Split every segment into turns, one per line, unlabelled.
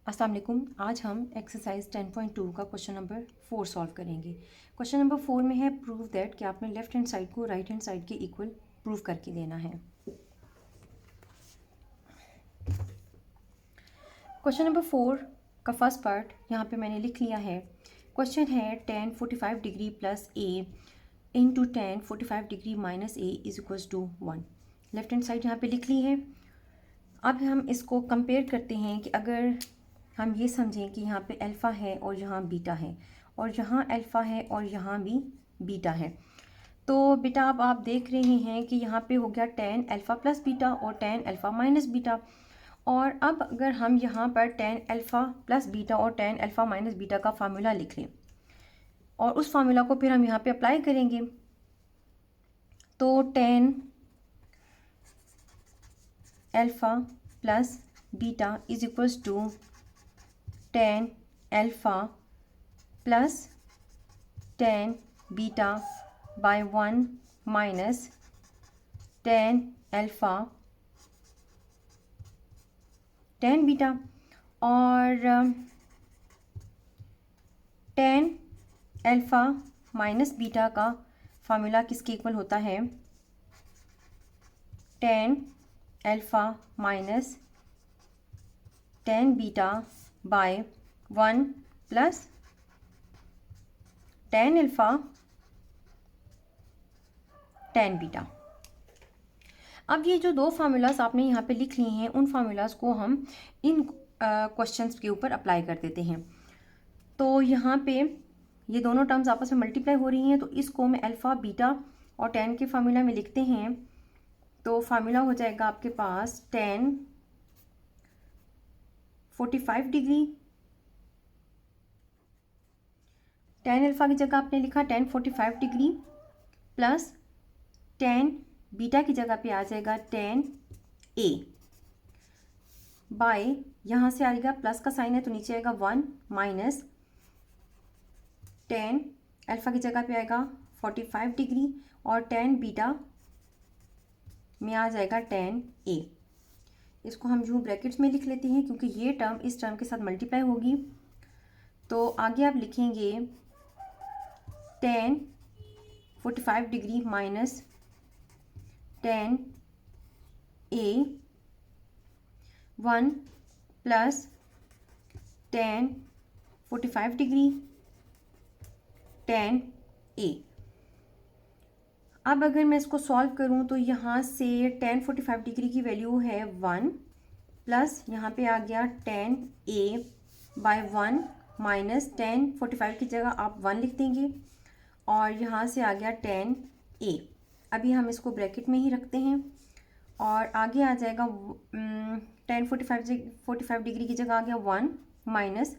अस्सलाम वालेकुम। आज हम एक्सरसाइज 10.2 का क्वेश्चन नंबर 4 सॉल्व करेंगे। क्वेश्चन नंबर 4 में है प्रूव दैट कि आपने लेफ्ट हैंड साइड को राइट हैंड साइड के इक्वल प्रूव करके देना है। क्वेश्चन नंबर 4 का फर्स्ट पार्ट यहाँ पे मैंने लिख लिया है। क्वेश्चन है tan 45 degree plus a into tan 45 degree minus a is equals to 1। Left hand side यहाँ पे लिख ली है। अब हम इसको कंपेयर करते हैं कि अगर हम ये समझें कि यहाँ पे अल्फ़ा है और यहाँ बीटा है और यहाँ अल्फ़ा है और यहाँ भी बीटा है, तो बेटा अब आप देख रहे हैं कि यहाँ पे हो गया tan अल्फ़ा प्लस बीटा और tan अल्फ़ा माइनस बीटा। और अब अगर हम यहाँ पर tan अल्फ़ा प्लस बीटा और tan अल्फ़ा माइनस बीटा का फार्मूला लिख लें और उस फार्मूला को फिर हम यहाँ पे अप्लाई करेंगे, तो tan alpha plus beta is equals to tan alpha plus tan beta by 1 minus tan alpha tan beta. और tan अल्फ़ा माइनस बीटा का फार्मूला किसके इक्वल होता है? tan alpha minus tan beta by 1 plus tan alpha tan beta. अब ये जो दो formulas आपने यहाँ पे लिख लिए हैं, उन फार्मूलाज को हम इन क्वेश्चंस के ऊपर अप्लाई कर देते हैं। तो यहाँ पे ये दोनों टर्म्स आपस में मल्टीप्लाई हो रही हैं, तो इसको मैं अल्फ़ा बीटा और tan के फार्मूला में लिखते हैं। तो फार्मूला हो जाएगा आपके पास tan 45 डिग्री, tan अल्फ़ा की जगह आपने लिखा tan 45 degree plus tan beta की जगह पे आ जाएगा tan a बाय, यहाँ से आएगा प्लस का साइन है तो नीचे आएगा 1 माइनस tan अल्फ़ा की जगह पे आएगा 45 डिग्री और tan बीटा में आ जाएगा tan a। इसको हम यूँ ब्रैकेट्स में लिख लेते हैं क्योंकि ये टर्म इस टर्म के साथ मल्टीप्लाई होगी। तो आगे आप लिखेंगे tan 45 degree minus tan a 1 plus tan 45 degree tan a। अब अगर मैं इसको सॉल्व करूं तो यहाँ से tan 45 डिग्री की वैल्यू है 1 प्लस यहाँ पे आ गया tan a by 1 minus tan 45 की जगह आप 1 लिख देंगे और यहाँ से आ गया tan a। अभी हम इसको ब्रैकेट में ही रखते हैं और आगे आ जाएगा tan 45 डिग्री की जगह आ गया 1 माइनस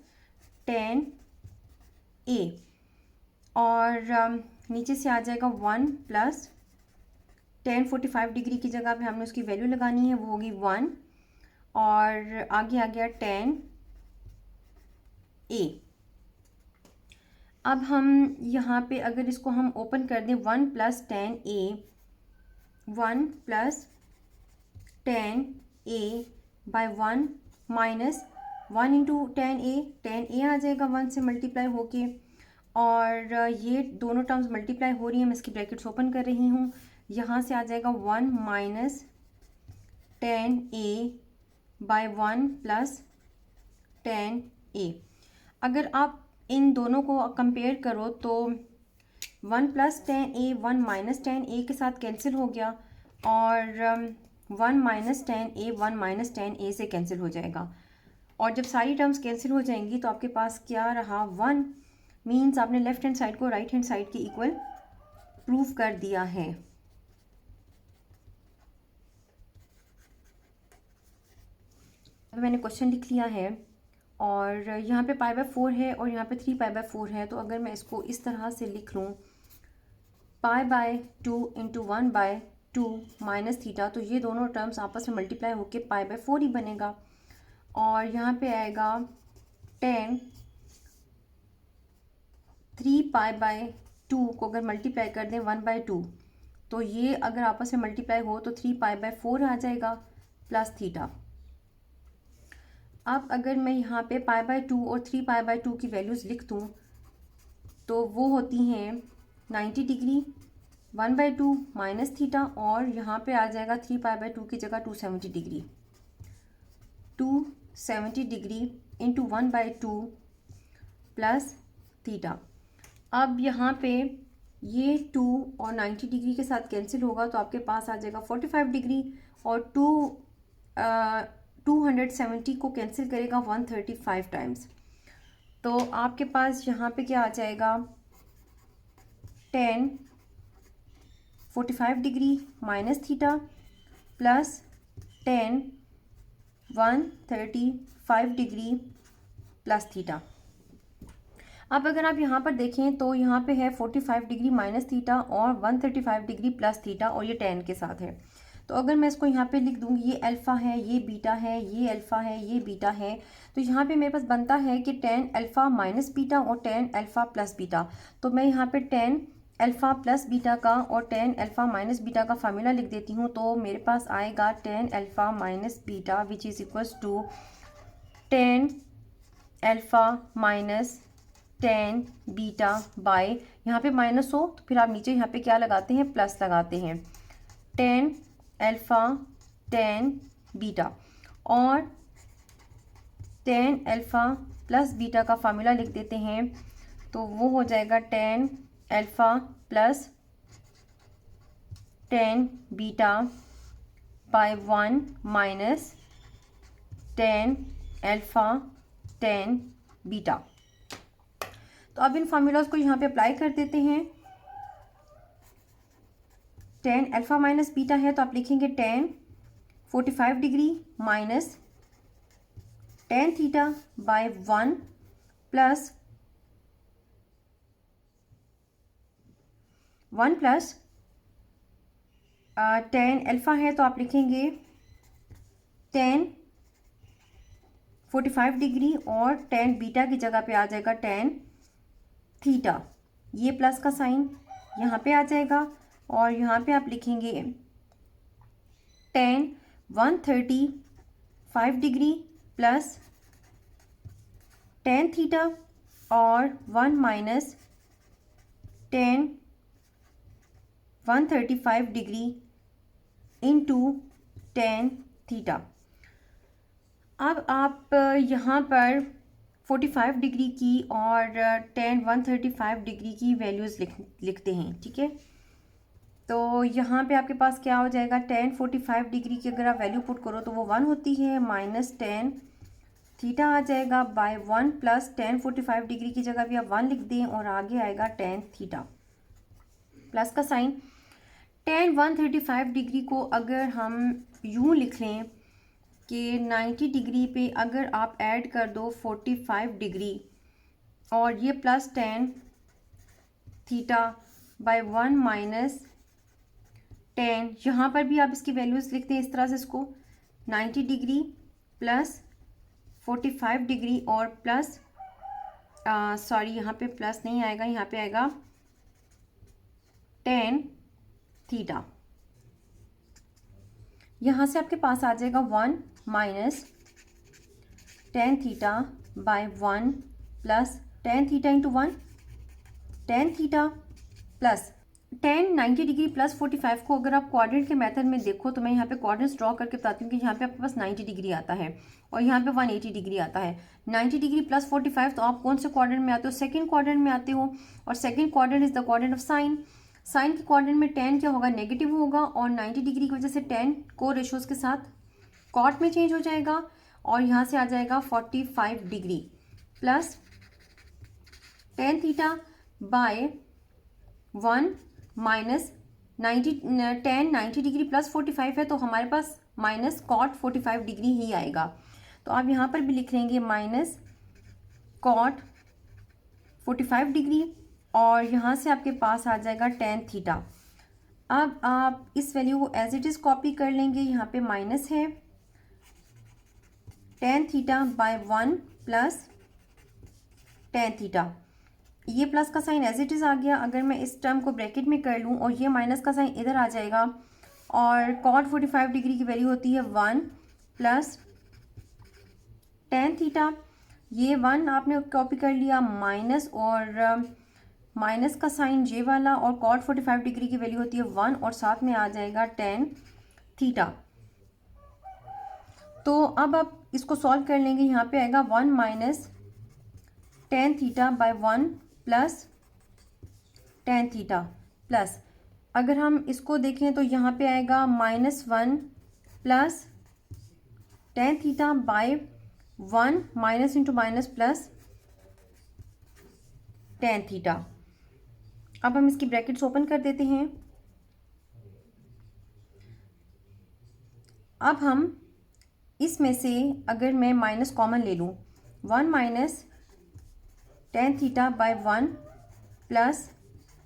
tan a और नीचे से आ जाएगा 1 प्लस tan 45 डिग्री की जगह पे हमने उसकी वैल्यू लगानी है, वो होगी 1 और आगे आ गया tan a। अब हम यहाँ पे अगर इसको हम ओपन कर दें 1 plus tan a 1 plus tan a by 1 minus 1 into tan a आ जाएगा 1 से मल्टीप्लाई होके और ये दोनों टर्म्स मल्टीप्लाई हो रही हैं। मैं इसकी ब्रैकेट्स ओपन कर रही हूँ। यहाँ से आ जाएगा 1 minus tan a by 1 plus tan a। अगर आप इन दोनों को कंपेयर करो तो 1 plus tan a 1 minus tan a के साथ कैंसिल हो गया और 1 minus tan a 1 minus tan a से कैंसिल हो जाएगा। और जब सारी टर्म्स कैंसिल हो जाएंगी तो आपके पास क्या रहा? 1 मीन्स आपने लेफ्ट हैंड साइड को राइट हैंड साइड के इक्वल प्रूव कर दिया है। अब मैंने क्वेश्चन लिख लिया है और यहाँ पे पाई बाय 4 है और यहाँ पे 3 पाई बाय 4 है। तो अगर मैं इसको इस तरह से लिख लूँ pi by 2 into 1 by 2 minus theta, तो ये दोनों टर्म्स आपस में मल्टीप्लाई होके पाई बाय 4 ही बनेगा और यहाँ पे आएगा tan 3 पाई बाय 2 को अगर मल्टीप्लाई कर दें 1 बाय 2, तो ये अगर आपस में मल्टीप्लाई हो तो 3 पाई बाय 4 आ जाएगा प्लस थीटा। अब अगर मैं यहाँ पे π/2 और 3π/2 की वैल्यूज़ लिख दूँ तो वो होती हैं 90 डिग्री, 1/2 माइनस थीटा, और यहाँ पे आ जाएगा 3π/2 की जगह 270 degree, 270 degree into 1/2 plus theta. अब यहाँ पे ये 2 और 90 डिग्री के साथ कैंसिल होगा तो आपके पास आ जाएगा 45 डिग्री, और 270 को कैंसिल करेगा 135 टाइम्स, तो आपके पास यहाँ पे क्या आ जाएगा 10 45 degree minus theta plus 10 135 degree plus theta. अब अगर आप यहाँ पर देखें तो यहाँ पे है 45 डिग्री माइनस थीटा और 135 डिग्री प्लस थीटा, और ये 10 के साथ है। तो अगर मैं इसको यहाँ पे लिख दूँगी, ये अल्फ़ा है, ये बीटा है, ये अल्फ़ा है, ये बीटा है, तो यहाँ पे मेरे पास बनता है कि 10 अल्फ़ा माइनस बीटा और 10 अल्फ़ा प्लस बीटा। तो मैं यहाँ पे 10 अल्फ़ा प्लस बीटा का और 10 अल्फ़ा माइनस बीटा का फार्मूला लिख देती हूँ। तो मेरे पास आएगा 10 alpha minus beta which is equals to 10 alpha minus 10 beta by, यहाँ पे माइनस हो तो फिर आप नीचे यहाँ पे क्या लगाते हैं, प्लस लगाते हैं, 10 अल्फ़ा 10 बीटा, और 10 अल्फ़ा प्लस बीटा का फार्मूला लिख देते हैं। तो वो हो जाएगा 10 alpha plus 10 beta by 1 minus 10 alpha 10 beta. तो अब इन फार्मूलाज को यहाँ पे अप्लाई कर देते हैं। 10 अल्फ़ा माइनस बीटा है तो आप लिखेंगे 10 45 degree minus 10 theta by 1 plus 10 alpha है तो आप लिखेंगे 10 45 डिग्री और 10 बीटा की जगह पे आ जाएगा 10 थीटा, ये प्लस का साइन यहाँ पे आ जाएगा, और यहाँ पे आप लिखेंगे 10 135 डिग्री प्लस 10 थीटा और 1 माइनस 10 135 डिग्री इंटू 10 थीटा। अब आप यहाँ पर 45 डिग्री की और 10 135 डिग्री की वैल्यूज़ लिखते हैं, ठीक है। तो यहाँ पे आपके पास क्या हो जाएगा, 10 45 डिग्री की अगर आप वैल्यू पुट करो तो वो 1 होती है, माइनस 10 थीटा आ जाएगा बाय 1 प्लस 10 45 डिग्री की जगह भी आप 1 लिख दें और आगे आएगा 10 थीटा, प्लस का साइन। 10 135 डिग्री को अगर हम यूँ लिख लें कि 90 डिग्री पे अगर आप ऐड कर दो 45 डिग्री और ये प्लस 10 थीटा बाय 1 माइनस 10, यहाँ पर भी आप इसकी वैल्यूज़ लिखते हैं इस तरह से, इसको 90 डिग्री प्लस 45 डिग्री और प्लस सॉरी यहाँ पे प्लस नहीं आएगा, यहाँ पे आएगा 10 थीटा। यहाँ से आपके पास आ जाएगा 1 minus 10 theta by 1 plus 10 theta into 1, 10 theta plus 10 90 degree plus 45 को अगर आप क्वाड्रेंट के मेथड में देखो तो मैं यहाँ पे क्वाड्रेंट्स ड्रॉ करके बताती हूँ कि यहाँ पे आपके पास 90 डिग्री आता है और यहाँ पे 180 डिग्री आता है। 90 डिग्री प्लस 45, तो आप कौन से क्वाड्रेंट में आते हो, सेकंड क्वाड्रेंट में आते हो, और second quadrant is the quadrant of sine. Sine के क्वाड्रेंट में 10 क्या होगा, नेगेटिव होगा, और 90 डिग्री की वजह से 10 को रेशोज के साथ कॉट में चेंज हो जाएगा, और यहाँ से आ जाएगा 45 degree plus 10 theta by 1 minus 90 degree plus 45 है तो हमारे पास माइनस कॉट 45 डिग्री ही आएगा। तो आप यहाँ पर भी लिख लेंगे माइनस कॉट 45 डिग्री, और यहाँ से आपके पास आ जाएगा 10 थीटा। अब आप इस वैल्यू को एज इट इज़ कॉपी कर लेंगे, यहाँ पे माइनस है 10 थीटा बाय 1 प्लस 10 थीटा, ये प्लस का साइन एज इट इज़ आ गया। अगर मैं इस टर्म को ब्रैकेट में कर लूँ और ये माइनस का साइन इधर आ जाएगा, और कॉट 45 डिग्री की वैल्यू होती है 1 प्लस टेन थीटा, ये 1 आपने कॉपी कर लिया, माइनस और माइनस का साइन जे वाला, और कॉट 45 डिग्री की वैल्यू होती है 1 और साथ में आ जाएगा टेन थीटा। तो अब आप इसको सॉल्व कर लेंगे, यहाँ पे आएगा 1 minus tan theta bye 1 plus tan theta plus, अगर हम इसको देखें तो यहाँ पे आएगा -1 plus tan theta bye 1 minus into minus plus tan theta. अब हम इसकी ब्रैकेट्स ओपन कर देते हैं। अब हम इसमें से अगर मैं माइनस कॉमन ले लूँ, 1 minus tan theta bye 1 plus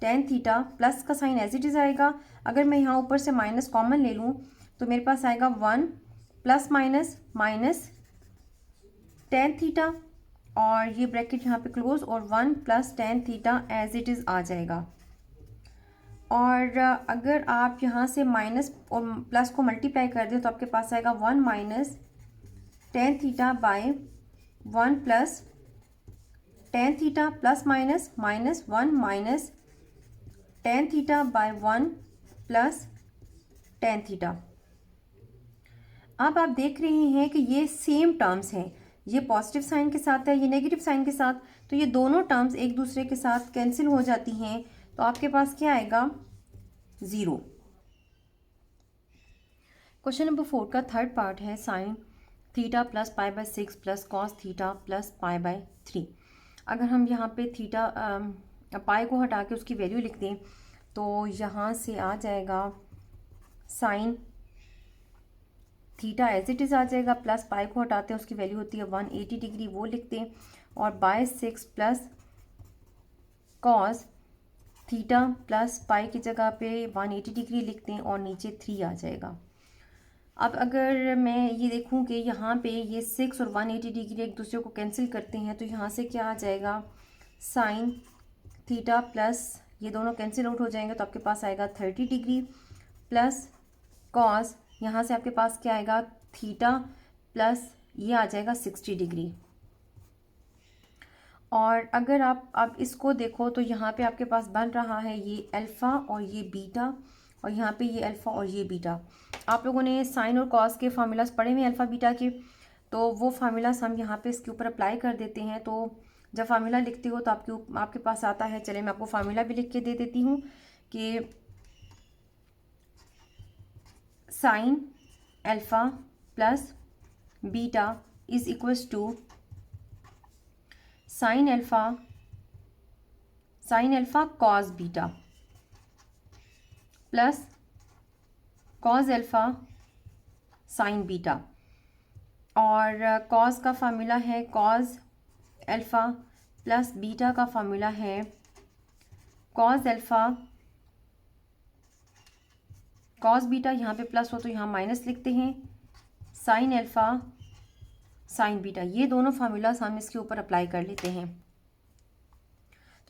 tan theta, plus का साइन एज इट इज़ आएगा। अगर मैं यहाँ ऊपर से माइनस कॉमन ले लूँ तो मेरे पास आएगा 1 plus minus minus tan theta, और ये ब्रैकेट यहाँ पे क्लोज, और 1 plus tan theta as it is आ जाएगा। और अगर आप यहाँ से माइनस और प्लस को मल्टीप्लाई कर दें तो आपके पास आएगा 1 minus tan theta bye 1 plus tan theta plus minus minus 1 minus tan theta bye 1 plus tan theta. अब आप देख रहे हैं कि ये सेम टर्म्स हैं, ये पॉजिटिव साइन के साथ है, ये नेगेटिव साइन के साथ, तो ये दोनों टर्म्स एक दूसरे के साथ कैंसिल हो जाती हैं। तो आपके पास क्या आएगा, 0। क्वेश्चन नंबर 4 का थर्ड पार्ट है sine theta plus pi by 6 plus cos theta plus pi by 3। अगर हम यहाँ पे थीटा पाई को हटा के उसकी वैल्यू लिख दें तो यहाँ से आ जाएगा sine theta as it is आ जाएगा, प्लस पाई को हटाते हैं उसकी वैल्यू होती है 180 डिग्री, वो लिखते हैं, और by 6 plus cos theta plus pi की जगह पे 180 डिग्री लिखते हैं और नीचे 3 आ जाएगा। अब अगर मैं ये देखूं कि यहाँ पे ये 6 और 180 डिग्री एक दूसरे को कैंसिल करते हैं तो यहाँ से क्या आ जाएगा, साइन थीटा प्लस ये दोनों कैंसिल आउट हो जाएंगे तो आपके पास आएगा 30 डिग्री प्लस कॉस, यहाँ से आपके पास क्या आएगा, थीटा प्लस ये आ जाएगा 60 डिग्री। और अगर आप अब इसको देखो तो यहाँ पे आपके पास बन रहा है ये अल्फ़ा और ये बीटा, और यहाँ पे ये अल्फ़ा और ये बीटा। आप लोगों ने साइन और कॉस के फार्मूलाज पढ़े हुए अल्फ़ा बीटा के, तो वो फार्मूलाज हम यहाँ पे इसके ऊपर अप्लाई कर देते हैं। तो जब फार्मूला लिखते हो तो आपके पास आता है, चले मैं आपको फार्मूला भी लिख के दे देती हूँ कि sine alpha plus beta is equals to sine alpha cos beta plus cos alpha sine beta, और कॉस का फार्मूला है कॉस अल्फ़ा प्लस बीटा का फार्मूला है कॉस अल्फ़ा कॉस बीटा, यहाँ पे प्लस हो तो यहाँ माइनस लिखते हैं, साइन अल्फ़ा साइन बीटा, ये दोनों फार्मूलाज हम इसके ऊपर अप्लाई कर लेते हैं।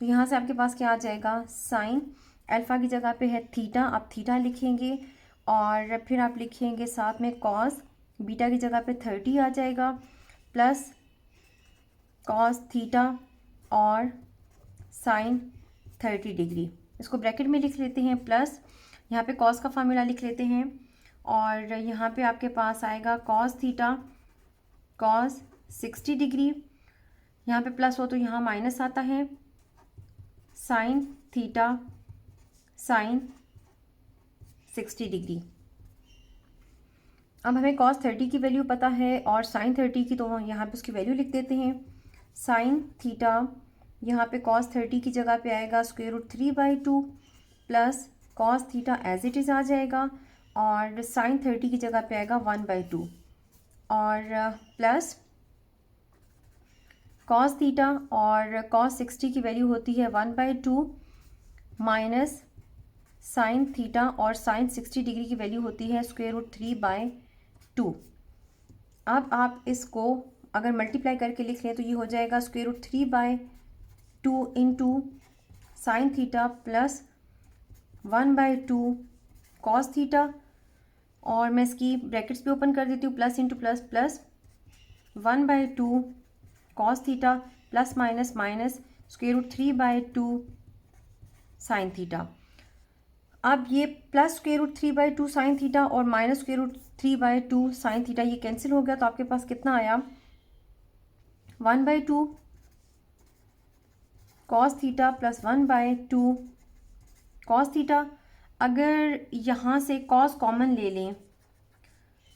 तो यहाँ से आपके पास क्या आ जाएगा, साइन अल्फ़ा की जगह पे है थीटा, आप थीटा लिखेंगे, और फिर आप लिखेंगे साथ में कॉस बीटा की जगह पे 30 आ जाएगा, प्लस कॉस थीटा और साइन 30 डिग्री, इसको ब्रैकेट में लिख लेते हैं, प्लस यहाँ पे कॉस का फार्मूला लिख लेते हैं, और यहाँ पे आपके पास आएगा कॉस थीटा कॉस 60 डिग्री, यहाँ पे प्लस हो तो यहाँ माइनस आता है, साइन थीटा साइन 60 डिग्री। अब हमें कॉस 30 की वैल्यू पता है और साइन 30 की, तो यहाँ पे उसकी वैल्यू लिख देते हैं, साइन थीटा यहाँ पे कॉस 30 की जगह पे आएगा √3/2 plus cos theta as it is आ जाएगा, और साइन 30 की जगह पे आएगा 1/2, और प्लस कॉस थीटा और कॉस 60 की वैल्यू होती है 1/2 माइनस साइन थीटा और साइन 60 डिग्री की वैल्यू होती है √3/2। अब आप इसको अगर मल्टीप्लाई करके लिख लें तो ये हो जाएगा √3/2 into sine theta plus 1/2 cos theta, और मैं इसकी ब्रैकेट्स भी ओपन कर देती हूँ, plus into plus plus 1/2 cos theta plus minus minus √3/2 sine theta. अब ये प्लस √3/2 साइन थीटा और माइनस √3/2 साइन थीटा ये कैंसिल हो गया, तो आपके पास कितना आया 1/2 cos theta plus 1/2 cos theta. अगर यहाँ से कॉस कॉमन ले लें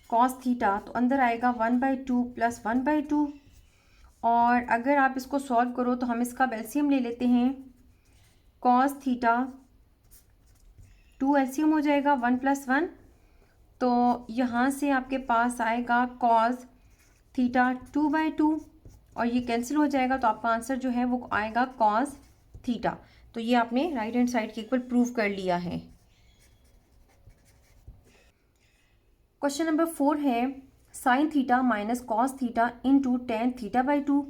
कॉस थीटा तो अंदर आएगा 1/2 प्लस 1/2, और अगर आप इसको सॉल्व करो तो हम इसका एलसीएम ले लेते हैं। कॉस थीटा 2 एलसीएम हो जाएगा 1 + 1, तो यहाँ से आपके पास आएगा कॉस थीटा 2/2 और ये कैंसिल हो जाएगा, तो आपका आंसर जो है वो आएगा कॉस थीटा। तो ये आपने राइट हैंड साइड के इक्वल प्रूव कर लिया है। क्वेश्चन नंबर 4 है sine theta minus cos theta into tan थीटा/2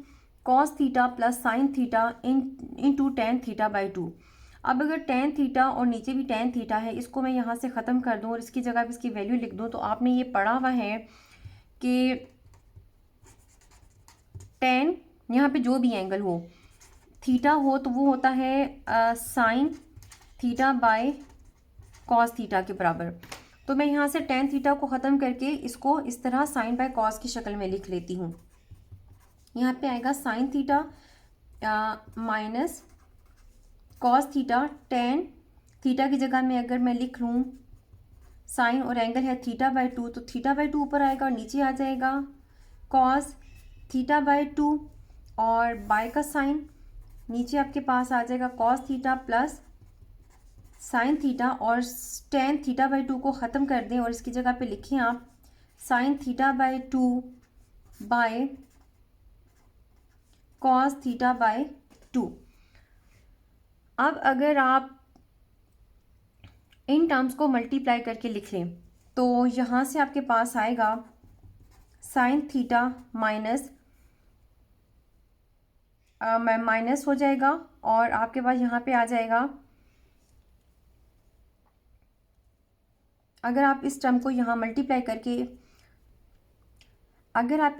cos theta plus sine theta into tan थीटा/2। अब अगर टेन थीटा और नीचे भी टेन थीटा है, इसको मैं यहाँ से ख़त्म कर दूँ और इसकी जगह पर इसकी वैल्यू लिख दूँ, तो आपने ये पढ़ा हुआ है कि टेन यहाँ पे जो भी एंगल हो थीटा हो तो वो होता है sine theta by cos theta के बराबर। तो मैं यहाँ से टेन थीटा को ख़त्म करके इसको इस तरह साइन बाय कॉस की शक्ल में लिख लेती हूँ। यहाँ पे आएगा sign theta minus cos theta. Tan theta की जगह में अगर मैं लिख लूँ साइन और एंगल है थीटा/2, तो थीटा/2 ऊपर आएगा और नीचे आ जाएगा कॉस थीटा/2 और बाय का साइन नीचे आपके पास आ जाएगा cos theta plus sine theta, और टेन थीटा/2 को ख़त्म कर दें और इसकी जगह पे लिखें आप साइन थीटा/2 बाय कॉस थीटा/2। अब अगर आप इन टर्म्स को मल्टीप्लाई करके लिख लें तो यहाँ से आपके पास आएगा साइन थीटा माइनस माइनस हो जाएगा और आपके पास यहाँ पे आ जाएगा, अगर आप इस टर्म को यहाँ मल्टीप्लाई करके अगर आप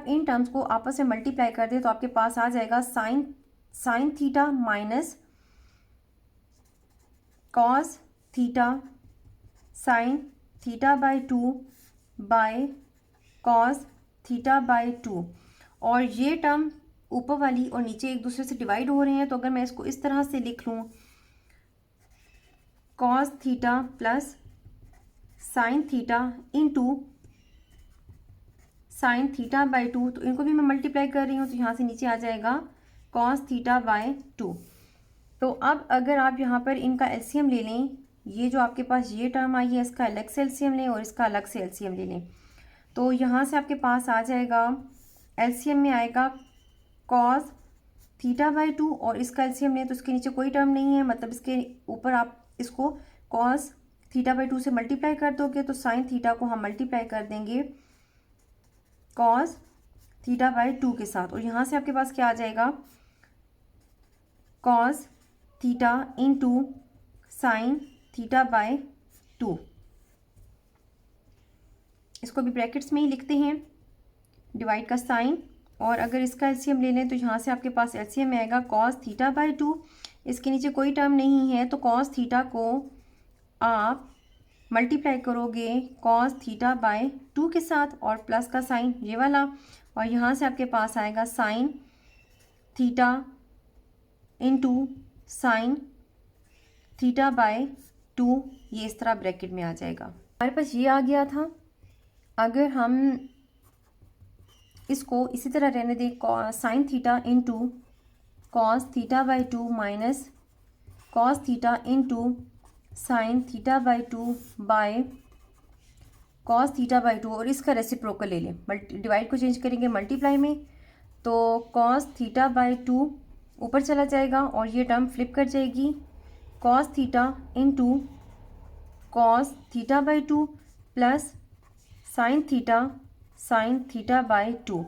इन टर्म्स को आपस में मल्टीप्लाई कर दें तो आपके पास आ जाएगा sine theta minus cos theta sine थीटा/2 बाय कॉस थीटा/2, और ये टर्म ऊपर वाली और नीचे एक दूसरे से डिवाइड हो रहे हैं। तो अगर मैं इसको इस तरह से लिख लूँ cos theta plus sine theta into sine थीटा/2, तो इनको भी मैं मल्टीप्लाई कर रही हूँ, तो यहाँ से नीचे आ जाएगा कॉस थीटा/2। तो अब अगर आप यहाँ पर इनका एलसीएम ले लें, ये जो आपके पास ये टर्म आई है इसका अलग से एलसीएम लें और इसका अलग से एलसीएम ले लें, तो यहाँ से आपके पास आ जाएगा एलसीएम में आएगा कॉस थीटा/2 और इसका एलसीएम लें तो इसके नीचे कोई टर्म नहीं है, मतलब इसके ऊपर आप इसको कॉस थीटा/2 से मल्टीप्लाई कर दोगे तो साइन थीटा को हम मल्टीप्लाई कर देंगे कॉस थीटा/2 के साथ, और यहाँ से आपके पास क्या आ जाएगा कॉस थीटा इंटू साइन थीटा/2। इसको भी ब्रैकेट्स में ही लिखते हैं, डिवाइड का साइन, और अगर इसका एलसीएम ले लें तो यहाँ से आपके पास एलसीएम में आएगा कॉस थीटा/2, इसके नीचे कोई टर्म नहीं है तो कॉस थीटा को आप मल्टीप्लाई करोगे कॉस थीटा/2 के साथ और प्लस का साइन ये वाला, और यहाँ से आपके पास आएगा साइन थीटा इंटू साइन थीटा/2, ये इस तरह ब्रैकेट में आ जाएगा। हमारे पास ये आ गया था। अगर हम इसको इसी तरह रहने दें साइन थीटा इंटू कॉस थीटा/2 minus cos theta into sine थीटा/2 बाय कॉस थीटा/2, और इसका रेसिप्रोकल ले लें, डिवाइड को चेंज करेंगे मल्टीप्लाई में, तो कॉस थीटा/2 ऊपर चला जाएगा और ये टर्म फ्लिप कर जाएगी cos theta into cos थीटा/2 plus sign थीटा/2।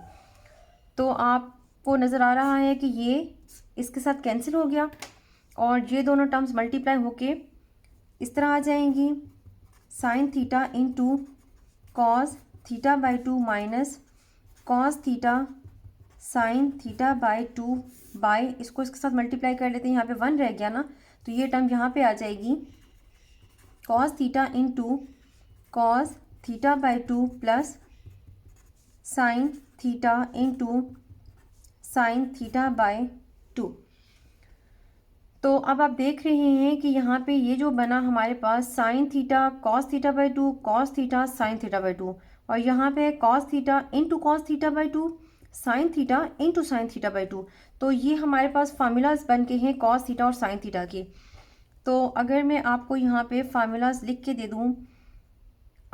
तो आपको नज़र आ रहा है कि ये इसके साथ कैंसिल हो गया और ये दोनों टर्म्स मल्टीप्लाई होके इस तरह आ जाएंगी sign theta into cos theta by 2 minus cos theta sine theta by 2 by, इसको इसके साथ मल्टीप्लाई कर लेते हैं, यहाँ पे 1 रह गया ना, तो ये टर्म यहाँ पे आ जाएगी cos theta into cos theta by 2 plus sine theta into sine theta by 2। तो अब आप देख रहे हैं कि यहाँ पे ये जो बना हमारे पास sine theta cos theta by 2 cos theta sine theta by 2, और यहाँ पे cos theta into cos theta by 2 sine theta into sine theta by 2। तो ये हमारे पास फार्मूलाज बन के हैं कॉस थीटा और साइन थीटा के। तो अगर मैं आपको यहाँ पे फार्मूलाज लिख के दे दूँ,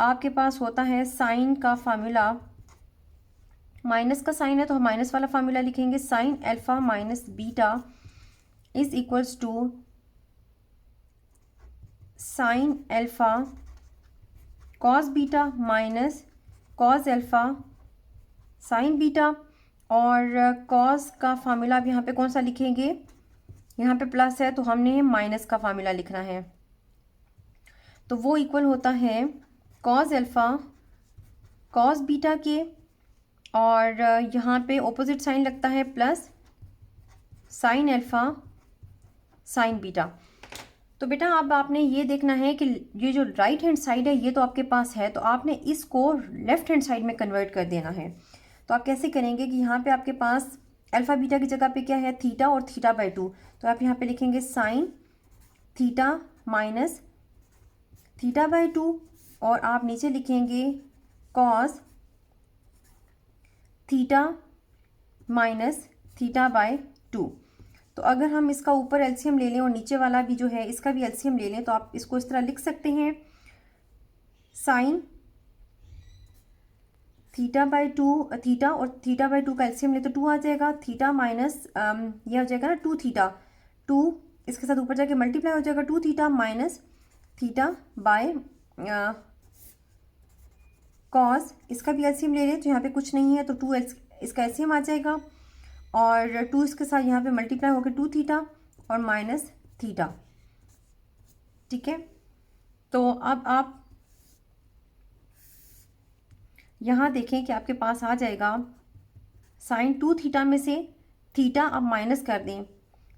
आपके पास होता है साइन का फार्मूला, माइनस का साइन है तो हम माइनस वाला फार्मूला लिखेंगे, sine alpha minus beta is equals to sine alpha cos beta minus cos alpha sine beta, और कॉस का फार्मूला अब यहाँ पे कौन सा लिखेंगे, यहाँ पे प्लस है तो हमने माइनस का फार्मूला लिखना है, तो वो इक्वल होता है कॉस अल्फा कॉस बीटा के, और यहाँ पे ऑपोजिट साइन लगता है plus sine alpha sine beta. तो बेटा अब आपने ये देखना है कि ये जो राइट हैंड साइड है ये तो आपके पास है, तो आपने इसको लेफ्ट हैंड साइड में कन्वर्ट कर देना है। तो आप कैसे करेंगे कि यहाँ पे आपके पास अल्फा बीटा की जगह पे क्या है, थीटा और थीटा बाई 2, तो आप यहाँ पे लिखेंगे sign theta minus theta by 2, और आप नीचे लिखेंगे cos theta minus theta by 2। तो अगर हम इसका ऊपर एलसीएम ले लें और नीचे वाला भी जो है इसका भी एलसीएम ले लें, तो आप इसको इस तरह लिख सकते हैं, साइन थीटा बाई 2, थीटा और थीटा बाई 2 का एलसीएम ले तो 2 आ जाएगा, थीटा माइनस ये हो जाएगा ना 2 थीटा, 2 इसके साथ ऊपर जाके मल्टीप्लाई हो जाएगा 2 theta minus theta by cos, इसका भी एलसीएम ले लें तो यहाँ पे कुछ नहीं है तो 2 इसका एलसीएम आ जाएगा, और 2 इसके साथ यहाँ पे मल्टीप्लाई होकर 2 थीटा और माइनस थीटा। ठीक है, तो अब आप यहाँ देखें कि आपके पास आ जाएगा साइन 2 थीटा में से थीटा अब माइनस कर दें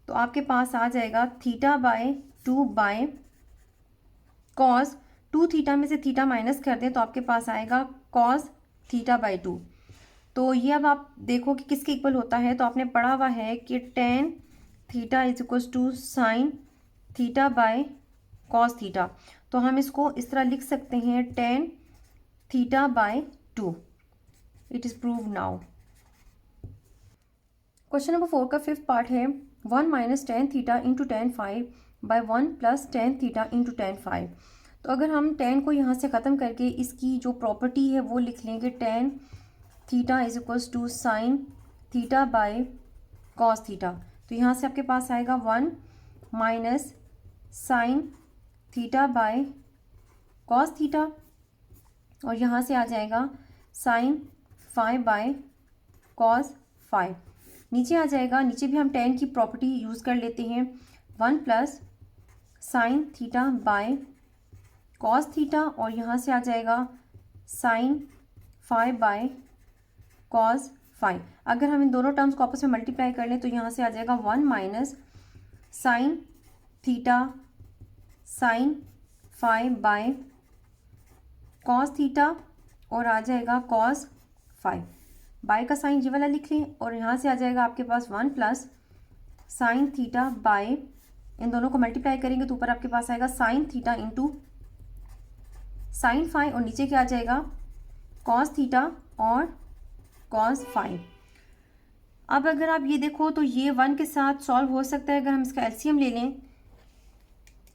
तो आपके पास आ जाएगा theta by 2 by cos, 2 theta में से थीटा माइनस कर दें तो आपके पास आएगा कॉस थीटा बाई 2। तो ये अब आप देखो कि किसके इक्वल होता है, तो आपने पढ़ा हुआ है कि tan theta is equals to sine theta by cos theta, तो हम इसको इस तरह लिख सकते हैं tan theta by 2। It is prove now. Question number 4 का 5th पार्ट है 1 minus tan theta into tan 5 by 1 plus tan theta into tan 5। तो अगर हम टेन को यहाँ से ख़त्म करके इसकी जो प्रॉपर्टी है वो लिख लेंगे, tan theta is equals to sine theta by cos theta, तो यहाँ से आपके पास आएगा 1 minus sine theta by cos theta, और यहाँ से आ जाएगा साइन 5 बाय कॉस 5। नीचे आ जाएगा, नीचे भी हम टेन की प्रॉपर्टी यूज़ कर लेते हैं, 1 plus sine theta by cos theta, और यहाँ से आ जाएगा साइन 5 बाय कॉस 5। अगर हम इन दोनों टर्म्स को आपस में मल्टीप्लाई कर लें तो यहाँ से आ जाएगा 1 minus sine theta sine 5 bye cos theta, और आ जाएगा कॉस 5। बाय का साइन ये वाला लिख लें, और यहाँ से आ जाएगा आपके पास 1 प्लस साइन थीटा बाय, इन दोनों को मल्टीप्लाई करेंगे तो ऊपर आपके पास आएगा साइन थीटा इंटू साइन 5, और नीचे क्या आ जाएगा कॉस थीटा और कॉस 5। अब अगर आप ये देखो तो ये 1 के साथ सॉल्व हो सकता है, अगर हम इसका एलसीएम ले लें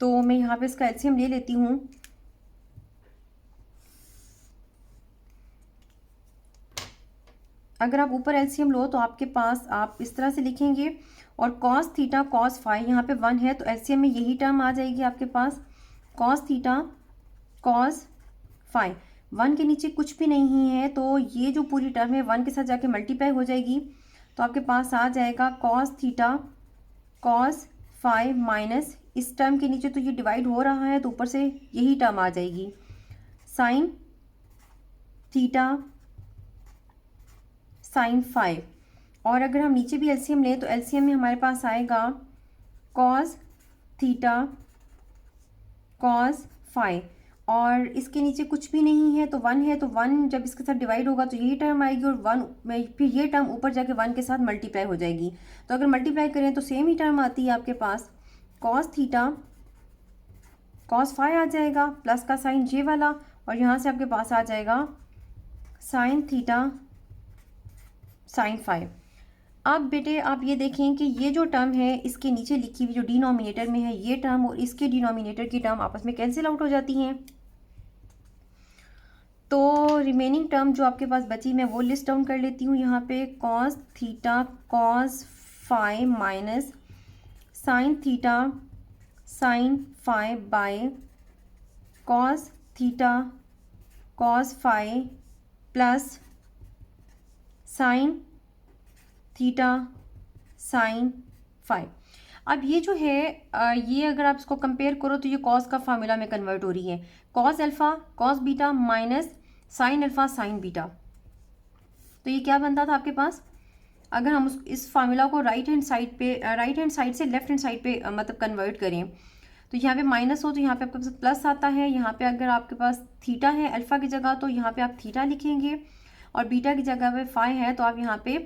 तो मैं यहाँ पे इसका एलसीएम ले लेती हूँ। अगर आप ऊपर एलसीएम लो तो आपके पास आप इस तरह से लिखेंगे, और कॉस थीटा कॉस 5 यहाँ पे 1 है तो एलसीएम में यही टर्म आ जाएगी आपके पास, कॉस थीटा कॉस 5। 1 के नीचे कुछ भी नहीं है तो ये जो पूरी टर्म है 1 के साथ जाके मल्टीप्लाई हो जाएगी, तो आपके पास आ जाएगा कॉस थीटा कॉस 5 माइनस इस टर्म के नीचे तो ये डिवाइड हो रहा है तो ऊपर से यही टर्म आ जाएगी, साइन थीटा साइन फाइव। और अगर हम नीचे भी एलसीएम लें तो एलसीएम में हमारे पास आएगा कॉस थीटा कॉस फाइव, और इसके नीचे कुछ भी नहीं है तो वन है, तो वन जब इसके साथ डिवाइड होगा तो यही टर्म आएगी और वन में फिर ये टर्म ऊपर जाके वन के साथ मल्टीप्लाई हो जाएगी। तो अगर मल्टीप्लाई करें तो सेम ही टर्म आती है आपके पास, कॉस थीटा कॉस फाइव आ जाएगा प्लस का साइन जे वाला, और यहाँ से आपके पास आ जाएगा साइन थीटा साइन फाइव। अब बेटे आप ये देखें कि ये जो टर्म है इसके नीचे लिखी हुई जो डिनोमिनेटर में है ये टर्म और इसके डिनोमिनेटर की टर्म आपस में कैंसिल आउट हो जाती हैं। तो रिमेनिंग टर्म जो आपके पास बची मैं वो लिस्ट डाउन कर लेती हूँ यहाँ पे, cos theta cos five minus sine theta sine five by cos theta cos five plus sine theta sine five. अब ये जो है ये अगर आप इसको कंपेयर करो तो ये कॉस का फार्मूला में कन्वर्ट हो रही है, cos alpha cos beta minus sine alpha sine beta. तो ये क्या बनता था आपके पास, अगर हम इस फार्मूला को राइट हैंड साइड से लेफ्ट हैंड साइड पे मतलब कन्वर्ट करें तो यहाँ पे माइनस हो तो यहाँ पे आपके पास प्लस आता है। यहाँ पे अगर आपके पास थीटा है अल्फ़ा की जगह तो यहाँ पे आप थीटा लिखेंगे, और बीटा की जगह पे फाई है तो आप यहाँ पे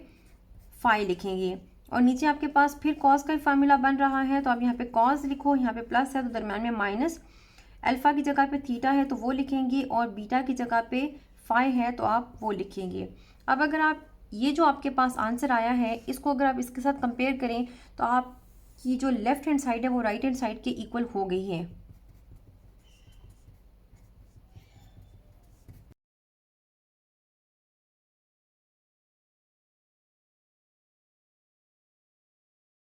फाई लिखेंगे, और नीचे आपके पास फिर कॉस का फार्मूला बन रहा है तो आप यहाँ पे कॉस लिखो, यहाँ पे प्लस है तो दरम्यान में माइनस, अल्फ़ा की जगह पे थीटा है तो वो लिखेंगे, और बीटा की जगह पे फाई है तो आप वो लिखेंगे। अब अगर आप ये जो आपके पास आंसर आया है इसको अगर आप इसके साथ कंपेयर करें तो आपकी जो लेफ़्ट हैंड साइड है वो राइट हैंड साइड के इक्वल हो गई है।